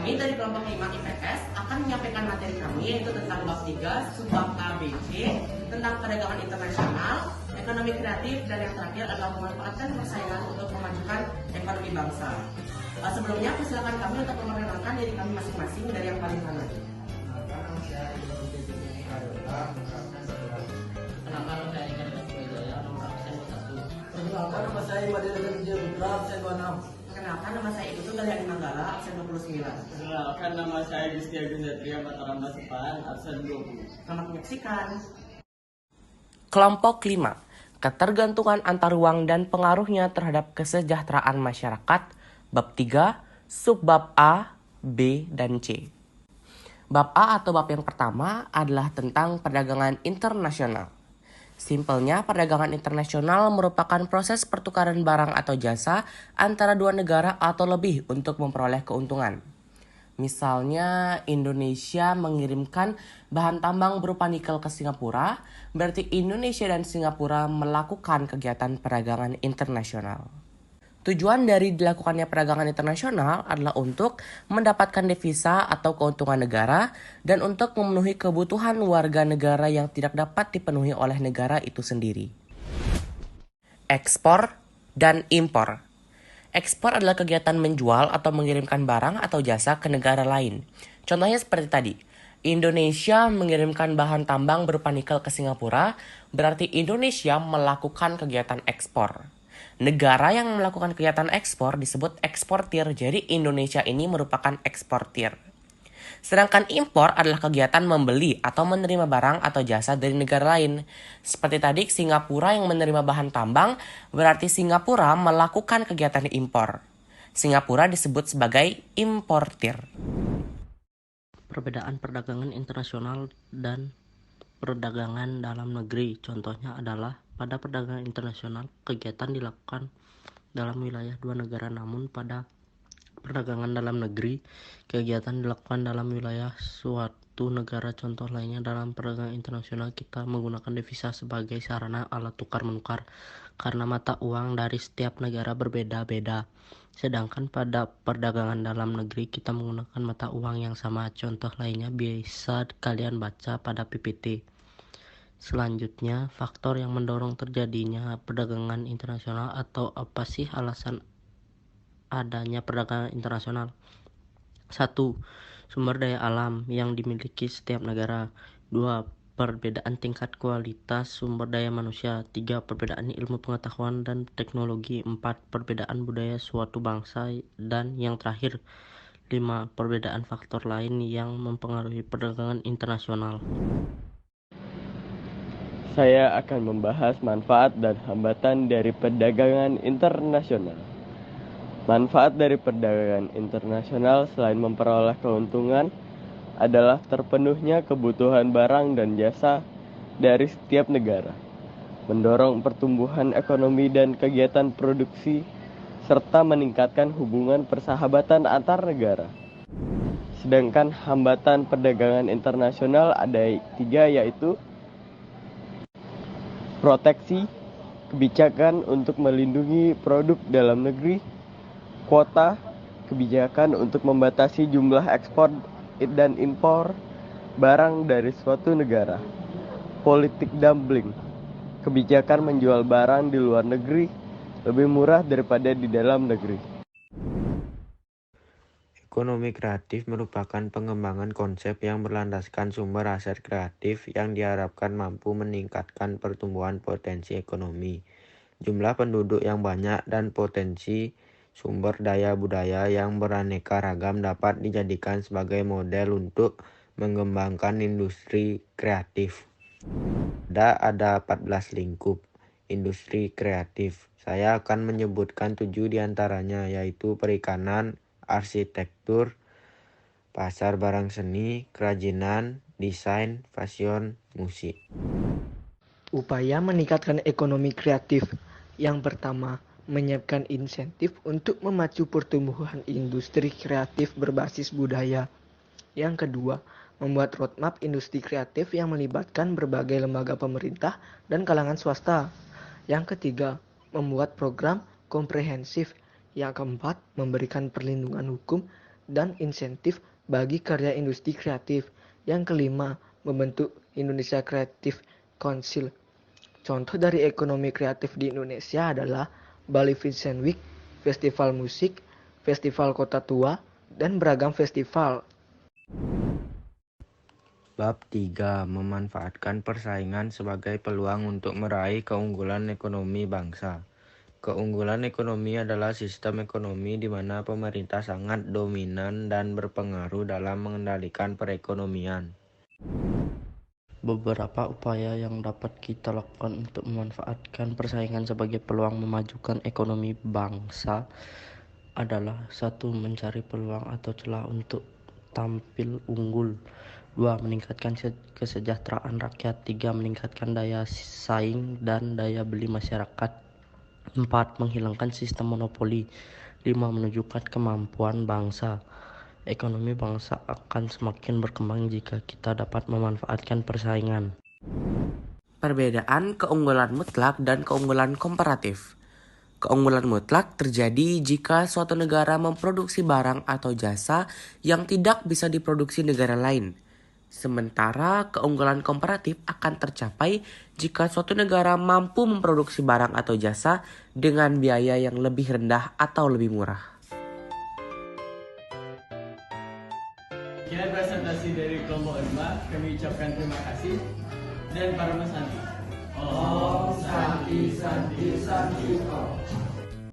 Kami dari kelompok 5 IPS akan menyampaikan materi kami yaitu tentang bab 3, subbab A, B, C, tentang perdagangan internasional, ekonomi kreatif, dan yang terakhir adalah memanfaatkan persaingan untuk memajukan ekonomi bangsa. Sebelumnya, persilakan kami untuk memperkenalkan diri kami masing-masing dari yang paling kanan. Nama saya Ibu Titi Kadola, menerapkan sebelah. Kenapa saya ingin berjaya nomor absen 1? Perkenalkan, nama saya Madira Kerja Putra, absen 26. Perkenalkan, nama saya Ibu Galyani Manggala, absen 29. Perkenalkan, nama saya Gusti Agus Satria Mataram Basipan, absen 20. Selamat menyaksikan. Kelompok 5. Ketergantungan antar uang dan pengaruhnya terhadap kesejahteraan masyarakat. Bab 3, subbab A, B, dan C. Bab A atau bab yang pertama adalah tentang perdagangan internasional. Simpelnya, perdagangan internasional merupakan proses pertukaran barang atau jasa antara dua negara atau lebih untuk memperoleh keuntungan. Misalnya, Indonesia mengirimkan bahan tambang berupa nikel ke Singapura, berarti Indonesia dan Singapura melakukan kegiatan perdagangan internasional. Tujuan dari dilakukannya perdagangan internasional adalah untuk mendapatkan devisa atau keuntungan negara dan untuk memenuhi kebutuhan warga negara yang tidak dapat dipenuhi oleh negara itu sendiri. Ekspor dan impor. Ekspor adalah kegiatan menjual atau mengirimkan barang atau jasa ke negara lain. Contohnya seperti tadi, Indonesia mengirimkan bahan tambang berupa nikel ke Singapura, berarti Indonesia melakukan kegiatan ekspor. Negara yang melakukan kegiatan ekspor disebut eksportir, jadi Indonesia ini merupakan eksportir. Sedangkan impor adalah kegiatan membeli atau menerima barang atau jasa dari negara lain. Seperti tadi, Singapura yang menerima bahan tambang, berarti Singapura melakukan kegiatan impor. Singapura disebut sebagai importir. Perbedaan perdagangan internasional dan perdagangan dalam negeri. Contohnya adalah pada perdagangan internasional, kegiatan dilakukan dalam wilayah dua negara, namun pada perdagangan dalam negeri, kegiatan dilakukan dalam wilayah suatu negara. Contoh lainnya, dalam perdagangan internasional kita menggunakan devisa sebagai sarana alat tukar-menukar karena mata uang dari setiap negara berbeda-beda. Sedangkan pada perdagangan dalam negeri kita menggunakan mata uang yang sama. Contoh lainnya bisa kalian baca pada PPT. Selanjutnya, faktor yang mendorong terjadinya perdagangan internasional atau apa sih alasan adanya perdagangan internasional? 1. Sumber daya alam yang dimiliki setiap negara. 2. Perbedaan tingkat kualitas sumber daya manusia. 3. Perbedaan ilmu pengetahuan dan teknologi. 4. Perbedaan budaya suatu bangsa. Dan yang terakhir, 5. Perbedaan faktor lain yang mempengaruhi perdagangan internasional. Saya akan membahas manfaat dan hambatan dari perdagangan internasional. Manfaat dari perdagangan internasional selain memperoleh keuntungan adalah terpenuhnya kebutuhan barang dan jasa dari setiap negara, mendorong pertumbuhan ekonomi dan kegiatan produksi, serta meningkatkan hubungan persahabatan antar negara. Sedangkan hambatan perdagangan internasional ada 3, yaitu proteksi, kebijakan untuk melindungi produk dalam negeri, kuota, kebijakan untuk membatasi jumlah ekspor dan impor barang dari suatu negara, politik dumping, kebijakan menjual barang di luar negeri lebih murah daripada di dalam negeri. Ekonomi kreatif merupakan pengembangan konsep yang berlandaskan sumber aset kreatif yang diharapkan mampu meningkatkan pertumbuhan potensi ekonomi, jumlah penduduk yang banyak, dan potensi sumber daya budaya yang beraneka ragam dapat dijadikan sebagai model untuk mengembangkan industri kreatif. Ada 14 lingkup industri kreatif. Saya akan menyebutkan 7 diantaranya, yaitu perikanan, arsitektur, pasar barang seni, kerajinan, desain, fashion, musik. Upaya meningkatkan ekonomi kreatif. Yang pertama, menyiapkan insentif untuk memacu pertumbuhan industri kreatif berbasis budaya. Yang kedua, membuat roadmap industri kreatif yang melibatkan berbagai lembaga pemerintah dan kalangan swasta. Yang ketiga, membuat program komprehensif. Yang keempat, memberikan perlindungan hukum dan insentif bagi karya industri kreatif. Yang kelima, membentuk Indonesia Creative Council. Contoh dari ekonomi kreatif di Indonesia adalah Bali Vincent Week, festival musik, festival kota tua, dan beragam festival. Bab 3. Memanfaatkan persaingan sebagai peluang untuk meraih keunggulan ekonomi bangsa. Keunggulan ekonomi adalah sistem ekonomi di mana pemerintah sangat dominan dan berpengaruh dalam mengendalikan perekonomian. Beberapa upaya yang dapat kita lakukan untuk memanfaatkan persaingan sebagai peluang memajukan ekonomi bangsa adalah: 1. Mencari peluang atau celah untuk tampil unggul. 2. Meningkatkan kesejahteraan rakyat. 3. Meningkatkan daya saing dan daya beli masyarakat. 4. Menghilangkan sistem monopoli. 5. Menunjukkan kemampuan bangsa. Ekonomi bangsa akan semakin berkembang jika kita dapat memanfaatkan persaingan. Perbedaan keunggulan mutlak dan keunggulan komparatif. Keunggulan mutlak terjadi jika suatu negara memproduksi barang atau jasa yang tidak bisa diproduksi negara lain. Sementara keunggulan komparatif akan tercapai jika suatu negara mampu memproduksi barang atau jasa dengan biaya yang lebih rendah atau lebih murah. Sekian presentasi dari kelompok 5, kami ucapkan terima kasih dan para Santi. Om Santi Santi Santi Om.